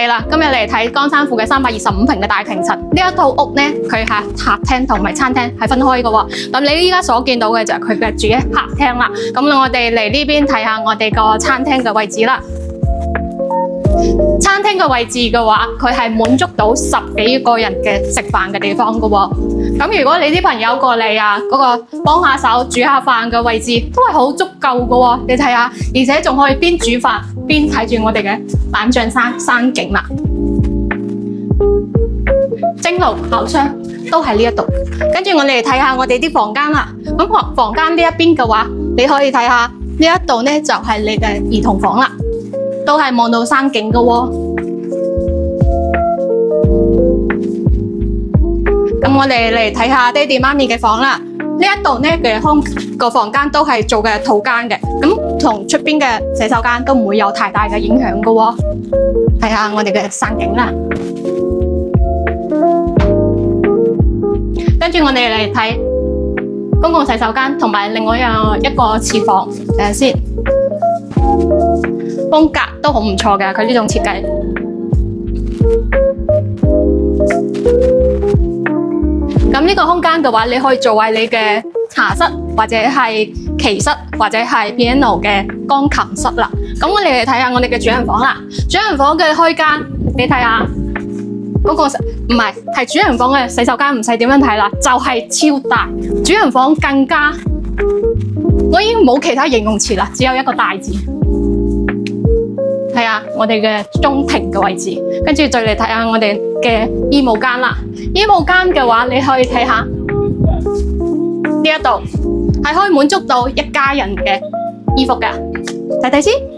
嚟啦，今日嚟睇江山富嘅325平嘅大平層。呢一套屋呢，佢係客廳同埋餐廳係分開嘅喎。咁你依家所見到嘅就係佢嘅主客廳啦。咁我哋嚟呢邊睇下我哋個餐廳嘅位置啦。餐廳嘅位置嘅話，佢係滿足到10幾個人嘅食飯嘅地方嘅喎。咁如果你啲朋友過嚟啊，嗰個幫下手煮下飯嘅位置都係好足夠嘅喎。你睇下，而且仲可以邊煮飯邊睇住我哋嘅板象山景啦。蒸爐、烤箱都喺呢一度。跟住我哋嚟睇下我哋啲房間啦。咁房間呢一邊嘅話，你可以睇下呢一度呢就係你嘅兒童房啦。都係望到山景嘅喎。咁我哋嚟睇下爹哋媽咪嘅房啦。呢一度呢嘅個房間都係做嘅套間嘅，咁同出邊嘅洗手間都唔會有太大嘅影響嘅喎。睇下我哋嘅山景啦。跟住我哋嚟睇公共洗手間同埋另外一個廚房，睇下先。風格都好唔錯嘅，佢呢種設計。咁呢個空間嘅話，你可以作為你嘅茶室，或者係棋室，或者係 piano 嘅鋼琴室啦。咁我哋嚟睇下我哋嘅主人房啦。主人房嘅開間，你睇下嗰個唔係主人房嘅洗手間，唔使點樣睇啦，就係超大。主人房更加，我已經冇其他形容詞啦，只有一個大字。睇下我哋嘅中庭嘅位置，跟住再嚟睇下我哋嘅衣帽間啦。衣帽間嘅話，你可以睇下呢一度係可以滿足到一家人嘅衣服嘅，睇睇先。